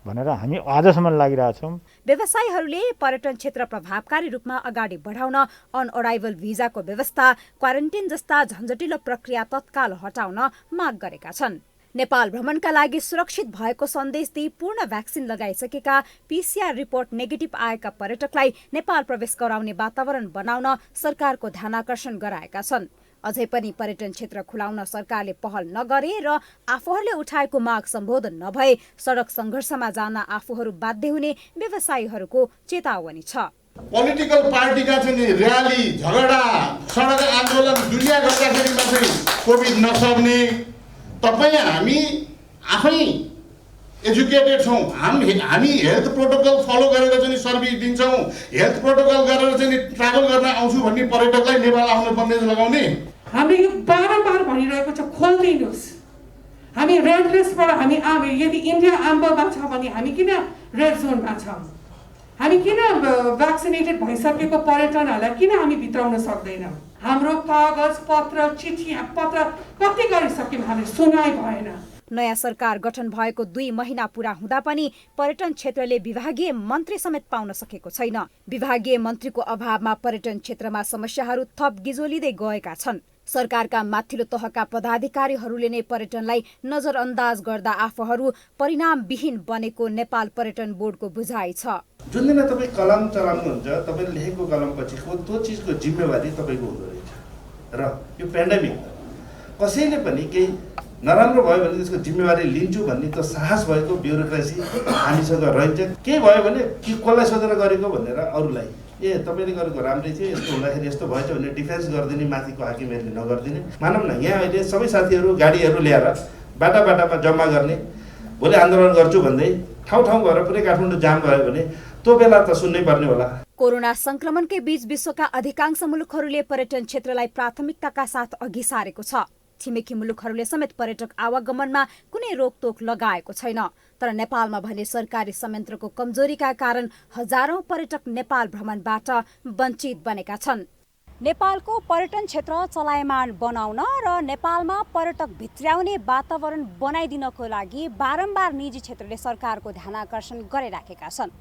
Speaker 18: भनेर हामी आजसम्म लागिरहेछौँ।
Speaker 17: व्यवसायीहरूले पर्यटन क्षेत्र प्रभावकारी रूपमा अगाडि बढाउन अन अराइभल भिजाको व्यवस्था, क्वारेन्टिन जस्ता झन्झटिलो प्रक्रिया तत्काल हटाउन माग गरेका छन्। नेपाल भ्रमणका लागि सुरक्षित भएको सन्देश दिई पूर्ण भ्याक्सिन लगाइसकेका PCR रिपोर्ट नेगेटिभ आएका पर्यटकलाई नेपाल प्रवेश गराउने वातावरण बनाउन सरकारको ध्यानाकर्षण गराएका छन्। अझै पनि पर्यटन क्षेत्र खुलाउन सरकारले पहल नगरे र आफूहरूले उठाएको माग सम्बोधन नभए सडक सङ्घर्षमा जान आफूहरू बाध्य हुने व्यवसायीहरूको चेतावनी छ।
Speaker 19: पोलिटिकल पार्टीका चाहिँ र्याली, झगडा, सडक आन्दोलन दुनियाँ गर्दाखेरि मात्रै कोभिड नसर्ने, तपाईँ हामी आफै एजुकेटेड छौँ। हामी हेल्थ प्रोटोकल फलो गरेर चाहिँ सर्भिस दिन्छौँ। हेल्थ प्रोटोकल गरेर चाहिँ ट्राभल गर्न आउँछु भन्ने पर्यटकलाई नेपाल आउन बन्देज लगाउने।
Speaker 20: हामीले यो बारम्बार भनिरहेको छ, खोलिदिनुहोस्। हामी रेड लिस्टबाट हामी यदि इन्डिया आम्बमा छ भने हामी किन रेड जोनमा छौँ? हामी किन भ्याक्सिनेटेड भइसकेको पर्यटनहरूलाई किन हामी भित्राउन सक्दैनौँ? हाम्रो कागज पत्र चिठी पत्र कति गरिसक्यौँ, हामी सुनाइ भएन।
Speaker 17: नयाँ सरकार गठन भएको 2 महिना पूरा हुँदा पनि पर्यटन क्षेत्रले विभागीय मन्त्री समेत पाउन सकेको छैन। विभागीय मन्त्रीको अभावमा पर्यटन क्षेत्रमा समस्याहरू थप गिजोलिँदै गएका छन्। सरकारका माथिल्लो तहका पदाधिकारीहरूले नै पर्यटनलाई नजरअन्दाज गर्दा आफूहरू परिणामविहीन बनेको नेपाल पर्यटन बोर्डको बुझाइ छ।
Speaker 21: जुन दिन तपाईँ कलम चलाउनुहुन्छ, तपाईँले लेखेको कलम पछिको त्यो चिजको जिम्मेवारी तपाईँको हुँदो रहेछ। र यो पेन्डेमिक कसैले पनि केही नराम्रो भयो भने त्यसको जिम्मेवारी लिन्छु भन्ने त साहस भएको ब्युरोक्रेसी हामीसँग रहन्छ। केही भयो भने कि कसलाई सोधेर गरेको भनेर अरूलाई तपाईँले गरेको राम्रै थियो, यस्तो हुँदाखेरि यस्तो भएछ भने डिफेन्स गरिदिने, माथिको हाकिमहरूले नगरिदिने। मानौँ न यहाँ अहिले सबै साथीहरू गाडीहरू ल्याएर बाटामा जम्मा गर्ने, भोलि आन्दोलन गर्छु भन्दै ठाउँ गएर पुरै काठमाडौँ जाम भयो भने त्यो बेला त सुन्नै पर्ने होला।
Speaker 17: कोरोना संक्रमणकै बीच विश्वका अधिकांश मुलुकहरूले पर्यटन क्षेत्रलाई प्राथमिकताका साथ अघि सारेको छ। छिमेकी मुलुकहरूले समेत पर्यटक आवागमनमा कुनै रोकटोक लगाएको छैन। तर नेपालमा भने सरकारी संयन्त्रको कमजोरीका कारण हजारौं पर्यटक नेपाल भ्रमणबाट वञ्चित बनेका छन्। नेपालको पर्यटन क्षेत्र चलायमान बनाउन र नेपालमा पर्यटक भित्र्याउने वातावरण बनाइदिनको लागि बारम्बार निजी क्षेत्रले सरकारको ध्यानाकर्षण गरिराखेका छन्।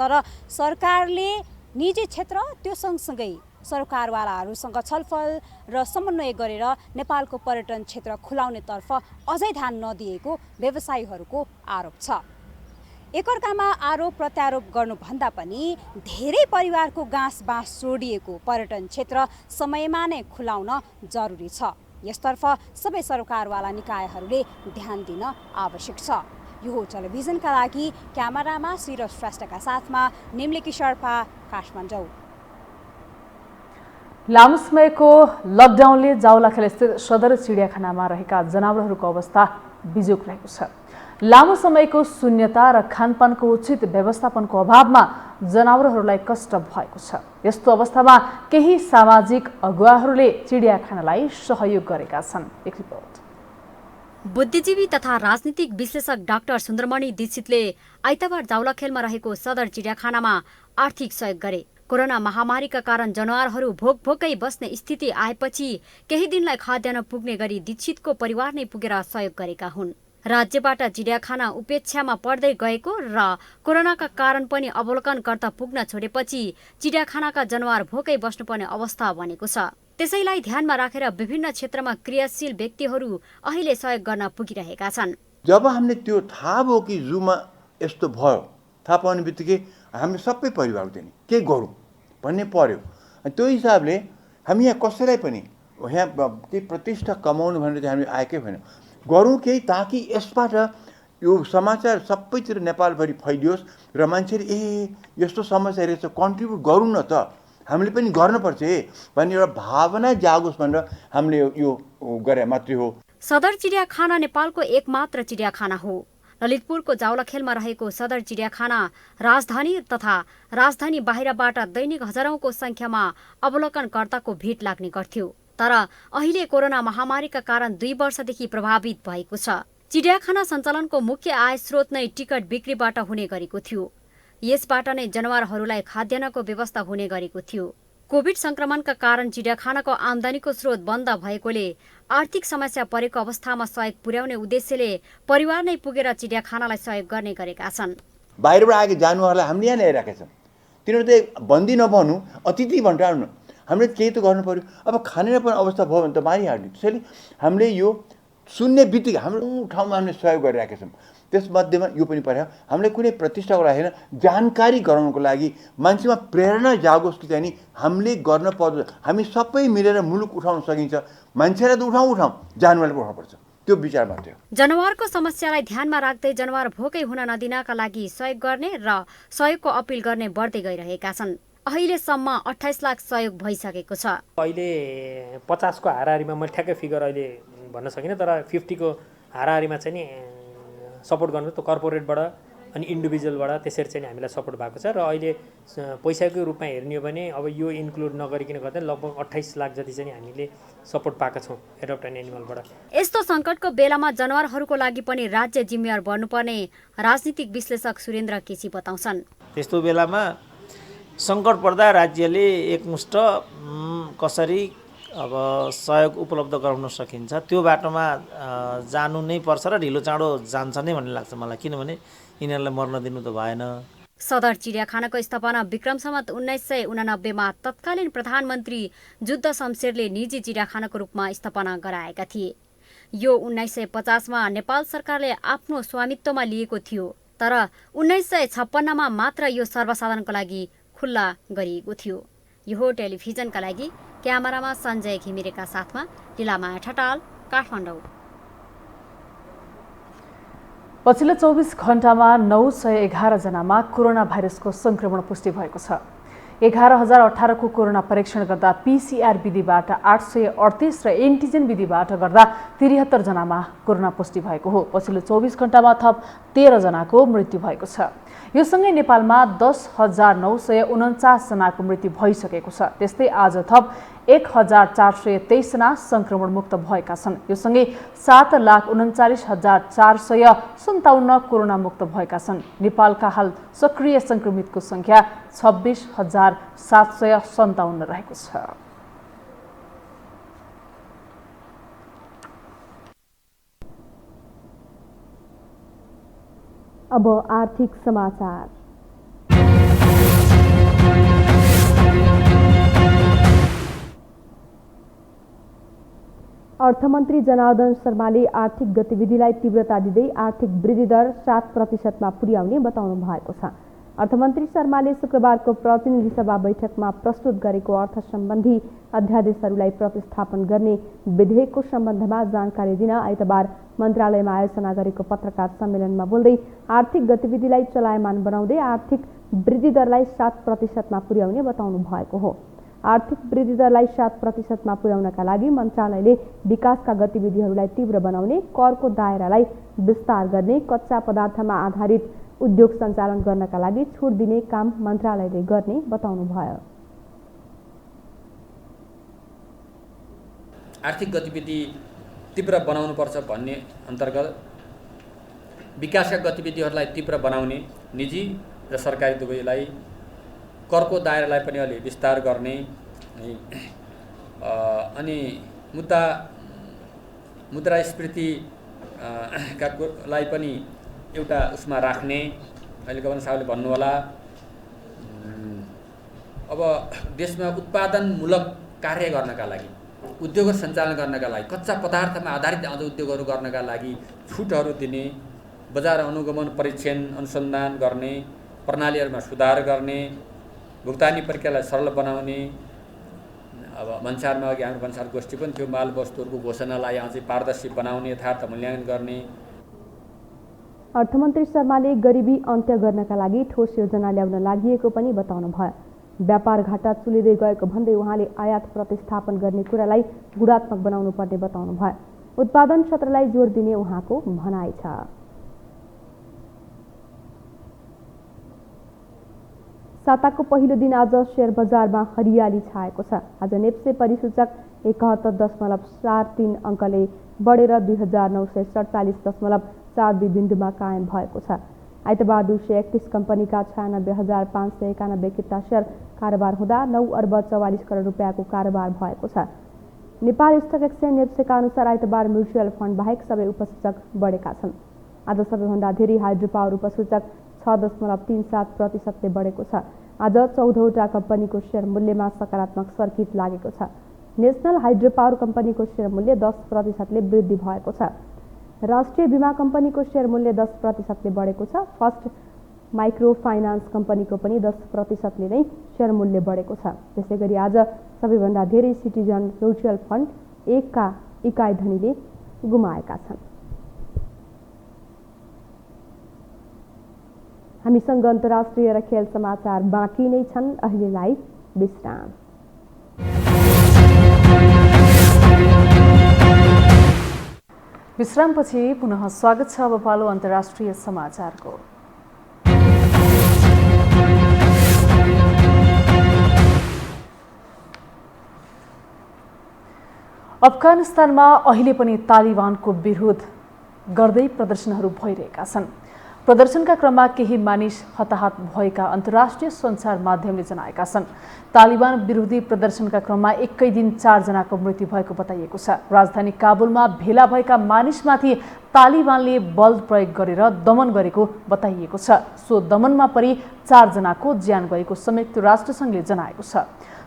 Speaker 17: तर सरकारले निजी क्षेत्र त्यो सँगसँगै सरकारवालाहरूसँग छलफल र समन्वय गरेर नेपालको पर्यटन क्षेत्र खुलाउनेतर्फ अझै ध्यान नदिएको व्यवसायीहरूको आरोप छ। एकअर्कामा आरोप प्रत्यारोप गर्नुभन्दा पनि धेरै परिवारको गाँस जोडिएको पर्यटन क्षेत्र समयमा नै खुलाउन जरुरी छ। यसतर्फ सबै सरकारवाला निकायहरूले ध्यान दिन आवश्यक छ। यो टेलिभिजनका लागि क्यामेरामा सिरज श्रेष्ठका साथमा निम्लिकी शर्पा, काठमाडौँ।
Speaker 9: लामो समयको लकडाउनले जावलाखेलस्थित सदर चिडियाखानामा रहेका जनावरहरूको अवस्था बिजोग रहेको छ। लामो समयको शून्यता र खानपानको उचित व्यवस्थापनको अभावमा जनावरहरूलाई कष्ट भएको छ। यस्तो अवस्थामा केही सामाजिक अगुवाहरूले चिडियाखानालाई सहयोग गरेका छन्। एक रिपोर्ट।
Speaker 22: बुद्धिजीवी तथा राजनीतिक विश्लेषक डाक्टर सुन्दरमणि दीक्षितले आइतबार जावलाखेलमा रहेको सदर चिडियाखानामा आर्थिक सहयोग गरे। कोरोना महामारीका कारण जनावरहरू भोकै बस्ने स्थिति आएपछि केही दिनलाई खाद्यान्न पुग्ने गरी दीक्षितको परिवार नै पुगेर सहयोग गरेका हुन्। राज्यबाट चिडियाखाना उपेक्षामा पर्दै गएको र कोरोनाका कारण पनि अवलोकनकर्ता पुग्न छोडेपछि चिडियाखानाका जनावर भोकै बस्नुपर्ने अवस्था बनेको छ। त्यसैलाई ध्यानमा राखेर विभिन्न क्षेत्रमा क्रियाशील व्यक्तिहरू अहिले सहयोग गर्न पुगिरहेका छन्।
Speaker 12: जब हामीले त्यो थाहा भयो कि जूमा यस्तो भयो, थाहा पाउने बित्तिकै हामी सबै परिवार चाहिँ के गरौँ भन्ने पर्यो। त्यो हिसाबले हामी यहाँ कसैलाई पनि यहाँ केही प्रतिष्ठा कमाउनु भनेर चाहिँ हामी आएकै होइन, गरौँ केही ताकि यसबाट यो समाचार सबैतिर नेपालभरि फैलियोस् र मान्छेले यस्तो समस्या रहेछ, कन्ट्रिब्युट गरौँ न त, हामीले पनि गर्नुपर्छ भन्ने एउटा भावना जागोस् भनेर हामीले यो गरे मात्रै हो।
Speaker 22: सदर चिडियाखाना नेपालको एकमात्र चिडियाखाना हो। ललितपुरको जावलाखेलमा रहेको सदर चिडियाखाना राजधानी तथा राजधानी बाहिरबाट दैनिक हजारौंको संख्यामा अवलोकनकर्ताको भिड लाग्ने गर्थ्यो। तर अहिले कोरोना महामारीका कारण 2 वर्षदेखि प्रभावित भएको छ। चिडियाखाना सञ्चालनको मुख्य आय स्रोत नै टिकट बिक्रीबाट हुने गरेको थियो। यसबाट नै जनावरहरूलाई खाद्यान्नको व्यवस्था हुने गरेको थियो। कोभिड संक्रमणका कारण चिडियाखानाको आमदानीको स्रोत बन्द भएकोले आर्थिक समस्या परेको अवस्थामा सहयोग पुर्याउने उद्देश्यले परिवार नै पुगेर चिडियाखानालाई सहयोग गर्ने गरेका छन्।
Speaker 12: बाहिरबाट आएको जनावरलाई हामीले यहाँ ल्याइराखेका छौँ। तिनीहरू त बन्दी नबन्नु, अतिथि भन्नु, हामीले केही त गर्नु पर्यो। अब खाने पनि अवस्था भयो भने त मारिहाल्ने। त्यसैले हामीले यो सुन्ने बित्तिकै हाम्रो ठाउँमा हामीले सहयोग गरिरहेका छौँ। त्यसमध्येमा यो पनि पर्यो, हामीले कुनै प्रतिष्ठाको लागि होइन, जानकारी गराउनको लागि मान्छेमा प्रेरणा जागोस् कि चाहिँ नि हामीले गर्न पर्छ। हामी सबै मिलेर मुलुक उठाउन सकिन्छ। मान्छेलाई त उठाउँ, जानवरलाई पनि उठाउनुपर्छ। त्यो विचार मात्रै हो।
Speaker 22: जनावरको समस्यालाई ध्यानमा राख्दै जनावर भोकै हुन नदिनका लागि सहयोग गर्ने र सहयोगको अपिल गर्ने बढ्दै गइरहेका छन्। अहिलेसम्म 28 लाख सहयोग भइसकेको छ।
Speaker 1: अहिले 50 को हाराहारीमा मैले ठ्याक्कै फिगर अहिले भन्न सकिनँ, तर 50 को हाराहारीमा चाहिँ नि सपोर्ट गर्नु त कर्पोरेटबाट अनि इन्डिभिजुअलबाट त्यसरी चाहिँ हामीलाई सपोर्ट भएको छ। र अहिले पैसाको रूपमा हेर्ने हो भने अब यो इन्क्लुड नगरिकन गर्दा लगभग 28 लाख जति चाहिँ हामीले सपोर्ट पाएका छौँ एडप्ट एन्ड एनिमलबाट।
Speaker 22: यस्तो सङ्कटको बेलामा जनावरहरूको लागि पनि राज्य जिम्मेवार बन्नुपर्ने राजनीतिक विश्लेषक सुरेन्द्र केसी बताउँछन्।
Speaker 11: त्यस्तो बेलामा सङ्कट पर्दा राज्यले एकमुष्ट कसरी अब सहयोग उपलब्ध गराउन सकिन्छ त्यो बाटोमा जानु नै पर्छ र ढिलो चाँडो जान्छ नै भन्ने लाग्छ मलाई, किनभने यिनीहरूलाई मर्न दिनु त भएन।
Speaker 22: सदर चिडियाखानाको स्थापना विक्रम सम्वत 1989 मा तत्कालीन प्रधानमन्त्री जुद्ध शमशेरले निजी चिडियाखानाको रूपमा स्थापना गराएका थिए। यो 1950 मा नेपाल सरकारले आफ्नो स्वामित्वमा लिएको थियो, तर 1956 मा मात्र यो सर्वसाधारणको लागि खुल्ला गरिएको थियो। यो हो टेलिभिजनका लागि क्यामेरामा सञ्जय घिमिरेका साथमा लीलामाया ठटाल, काठमाडौँ।
Speaker 9: पछिल्लो 24 घण्टामा 911 जनामा कोरोना भाइरसको संक्रमण पुष्टि भएको छ। 11,018 को कोरोना परीक्षण गर्दा PCR विधिबाट 838 र एन्टिजेन विधिबाट गर्दा 73 जनामा कोरोना पुष्टि भएको हो। पछिल्लो 24 घण्टामा थप 13 जनाको मृत्यु भएको छ। यो सँगै नेपालमा 10,949 जनाको मृत्यु भइसकेको छ। त्यस्तै आज थप 1,423 जना संक्रमण मुक्त भएका छन्। यो सँगै 7,39,457 कोरोना मुक्त भएका छन्। नेपालका हाल सक्रिय संक्रमितको संख्या 26,757 रहेको छ।
Speaker 2: अब आर्थिक समाचार। अर्थमन्त्री जनार्दन शर्माले आर्थिक गतिविधिलाई तीव्रता दिँदै आर्थिक वृद्धि दर 7% मा पुर्याउने बताउनु भएको छ। अर्थमन्त्री शर्माले शुक्रबारको प्रतिनिधि सभा बैठकमा प्रस्तुत गरेको अर्थ सम्बन्धी अध्यादेशहरूलाई प्रतिस्थापन गर्ने विधेयकको सम्बन्धमा जानकारी दिन आइतबार मन्त्रालयमा आयोजना गरेको पत्रकार सम्मेलनमा बोल्दै आर्थिक गतिविधिलाई चलायमान बनाउँदै आर्थिक वृद्धि दरलाई 7% मा पुर्याउने बताउनु भएको हो। आर्थिक वृद्धि दरलाई 7% मा पुर्याउनका लागि मन्त्रालयले विकासका गतिविधिहरूलाई तीव्र बनाउने, करको दायरालाई विस्तार गर्ने, कच्चा पदार्थमा आधारित उद्योग सञ्चालन गर्नका लागि छुट दिने काम मन्त्रालयले गर्ने बताउनुभयो।
Speaker 4: आर्थिक गतिविधि तीव्र बनाउनुपर्छ भन्ने अन्तर्गत विकासका गतिविधिहरूलाई तीव्र बनाउने, निजी र सरकारी दुवैलाई करको दायरालाई पनि अलि विस्तार गर्ने अनि मुद्रास्फीति लाई पनि एउटा उसमा राख्ने, अहिले गवर्नर साहबले भन्नु होला अब देशमा उत्पादनमूलक कार्य गर्नका लागि, उद्योगहरू सञ्चालन गर्नका लागि, कच्चा पदार्थमा आधारित अझ उद्योगहरू गर्नका लागि छुटहरू दिने, बजार अनुगमन परीक्षण अनुसन्धान गर्ने, प्रणालीहरूमा सुधार गर्ने, भुक्तानी प्रक्रियालाई सरल बनाउने। अब भन्सारमा अघि हाम्रो भन्सार गोष्ठी पनि थियो, माल वस्तुहरूको घोषणालाई अझै पारदर्शी बनाउने, यथार्थ मूल्याङ्कन गर्ने।
Speaker 2: अर्थमन्त्री शर्माले गरिबी अन्त्य गर्नका लागि ठोस योजना ल्याउन लागि पनि बताउनु भयो। व्यापार घाटा चुलिँदै गएको भन्दै उहाँले आयात प्रतिस्थापन गर्ने कुरालाई गुणात्मक बनाउनु पर्ने बताउनु भयो। उत्पादन क्षेत्रलाई जोड दिने उहाँको भनाइ छ। साताको पहिलो दिन आज शेयर बजारमा हरियाली छाएको छ। आज नेप्से परिसूचक 71.43 अङ्कले बढेर 2947.42 बिन्दुमा कायम भएको छ। आइतबार 231 कम्पनीका 96,591 किता सेयर कारोबार हुँदा 9 अर्ब 44 करोड रुपियाँको कारोबार भएको छ। नेपाल स्टक एक्सचेन्ज नेप्सेका अनुसार आइतबार म्युचुअल फन्ड बाहेक सबै उपसूचक बढेका छन्। आज सबैभन्दा धेरै हाइड्रो पावर उपसूचक 6.37% बढेको छ। आज 14वटा कम्पनीको सेयर मूल्यमा सकारात्मक सर्किट लागेको छ। नेसनल हाइड्रो पावर कम्पनीको सेयर मूल्य 10%ले वृद्धि भएको छ। राष्ट्रिय बीमा कम्पनीको सेयर मूल्य 10%ले बढेको छ। फर्स्ट माइक्रो फाइनान्स कम्पनीको पनि 10%ले नै सेयर मूल्य बढेको छ। त्यसैगरी आज सबैभन्दा धेरै सिटिजन म्युचुअल फन्ड 1 का इकाइ धनीले गुमाएका छन्। हामीसँग अन्तर्राष्ट्रिय र खेल समाचार बाँकी नै छन्। अहिलेलाई विश्राम।
Speaker 9: विश्रामपछि पुनः स्वागत छ। अब पालो अन्तर्राष्ट्रिय समाचारको। अफगानिस्तानमा अहिले पनि तालिबानको विरोध गर्दै प्रदर्शनहरू भइरहेका छन्। प्रदर्शनका क्रममा केही मानिस हताहत भएका अन्तर्राष्ट्रिय सञ्चार माध्यमले जनाएका छन्। तालिबान विरोधी प्रदर्शनका क्रममा एकै दिन 4 जनाको मृत्यु भएको बताइएको छ। राजधानी काबुलमा भेला भएका मानिसमाथि तालिबानले बल प्रयोग गरेर दमन गरेको बताइएको छ। सो दमनमा परि 4 जनाको ज्यान गएको संयुक्त राष्ट्रसङ्घले जनाएको छ।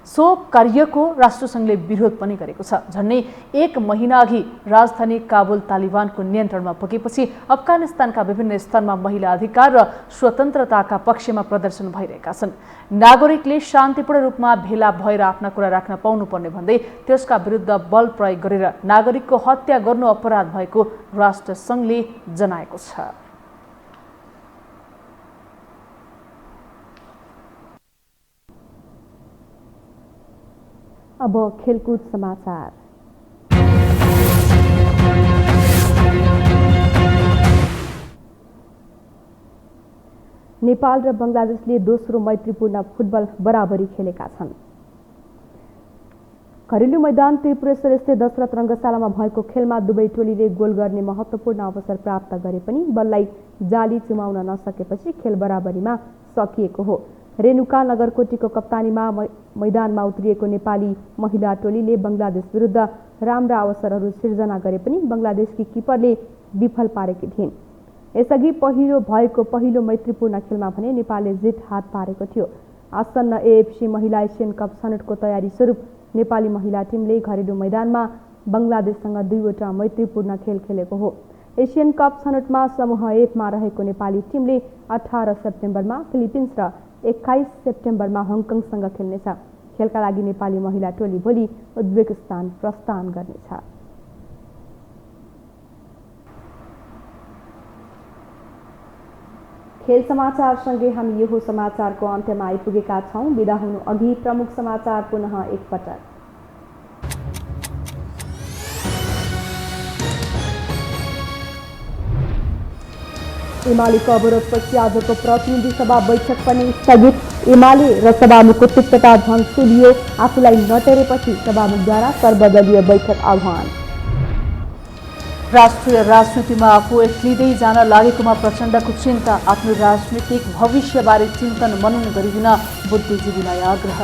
Speaker 9: सो कार्यको राष्ट्रसङ्घले विरोध पनि गरेको छ। झन्डै 1 महिना अघि राजधानी काबुल तालिबानको नियन्त्रणमा पुगेपछि अफगानिस्तानका विभिन्न स्थानमा महिला अधिकार र स्वतन्त्रताका पक्षमा प्रदर्शन भइरहेका छन्। नागरिकले शान्तिपूर्ण रूपमा भेला भएर आफ्ना कुरा राख्न पाउनुपर्ने भन्दै त्यसका विरुद्ध बल प्रयोग गरेर नागरिकको हत्या गर्नु अपराध भएको राष्ट्रसङ्घले जनाएको छ।
Speaker 2: अब खेलकुद समाचार। नेपाल र बङ्गलादेशले दोस्रो मैत्रीपूर्ण फुटबल बराबरी खेलेका छन्। घरेलु मैदान त्रिपुरेश्वर स्थित दशरथ रङ्गशालामा भएको खेलमा दुवै टोलीले गोल गर्ने महत्त्वपूर्ण अवसर प्राप्त गरे पनि बललाई जाली चुमाउन नसकेपछि खेल बराबरीमा सकिएको हो। रेणुका नगरकोटीको कप्तानीमा मैदानमा उत्रिएको नेपाली महिला टोलीले बङ्गलादेश विरुद्ध राम्रा अवसरहरू सिर्जना गरे पनि बङ्गलादेशकी किपरले विफल पारेकी थिइन्। यसअघि भएको पहिलो मैत्रीपूर्ण खेलमा भने नेपालले जित हात पारेको थियो। आसन्न एएफसी महिला एसियन कप छनौटको तयारी स्वरूप नेपाली महिला टिमले घरेलु मैदानमा बङ्गलादेशसँग 2वटा मैत्रीपूर्ण खेल खेलेको हो। एसियन कप छनौटमा समूह एफमा रहेको नेपाली टिमले 18 सेप्टेम्बरमा फिलिपिन्स र 21 सेप्टेम्बरमा हङकङसँग खेल्नेछ। खेलका लागि नेपाली महिला टोली भोलि उज्बेकिस्तान प्रस्थान गर्नेछ। खेल समाचारसँगै हामी यो समाचारको अन्त्यमा आइपुगेका छौँ। बिदा हुनु अघि प्रमुख समाचार पुनः एकपटक। एमालेको अवरोधपछि आजको प्रतिनिधि सभा बैठक पनि स्थगित। एमाले र सभामुखको तिक्तता झन सुलियो। आफूलाई नटेरेपछि सभामुखद्वारा सर्वदलीय बैठक आह्वान। राष्ट्रिय राजनीतिमा आफू एक्लिँदै जान लागेकोमा प्रचण्डको चिन्ता। आफ्नो राजनीतिक भविष्यबारे चिन्तन मनन गरिदिन बुद्धिजीवीलाई आग्रह।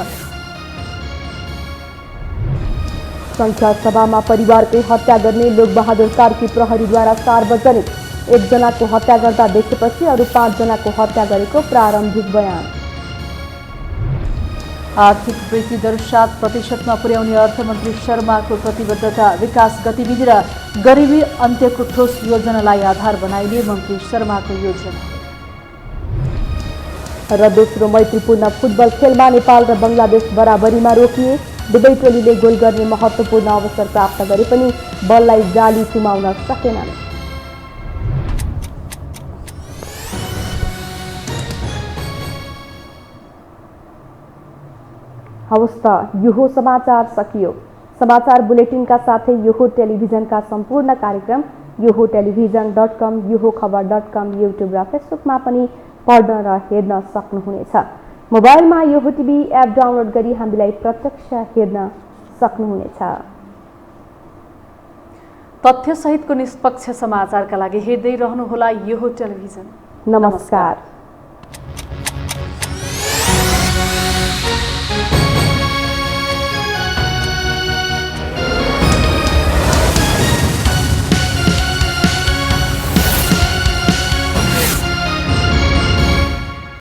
Speaker 2: संसद सभामा परिवारकै हत्या गर्ने लोकबहादुर कार्की प्रहरीद्वारा सार्वजनिक। 1 जनाको हत्या गर्दा देखेपछि अरू 5 जनाको हत्या गरेको प्रारम्भिक बयान। आर्थिक वृद्धि दर 7% पुर्याउने अर्थमन्त्री शर्माको प्रतिबद्धता। विकास गतिविधि र गरिबी अन्त्यको ठोस योजनालाई आधार बनाइने मन्त्री शर्माको योजना। र दोस्रो मैत्रीपूर्ण फुटबल खेलमा नेपाल र बङ्गलादेश बराबरीमा रोकिए। दुवै टोलीले गोल गर्ने महत्त्वपूर्ण अवसर प्राप्त गरे पनि बललाई जाली चुमाउन सकेनन्। हवस् त यो समाचार सकियो। समाचार बुलेटिनका साथै यो टेलिभिजनका सम्पूर्ण कार्यक्रम यो टेलिभिजन.com, यो खबर.com, युट्युब र फेसबुकमा पनि पढ्न र हेर्न सक्नुहुनेछ। मोबाइलमा यो टिभी एप डाउनलोड गरी हामीलाई प्रत्यक्ष हेर्न सक्नुहुनेछ। तथ्यसहितको निष्पक्ष समाचारका लागि हेर्दै रहनुहोला यो टेलिभिजन। नमस्कार।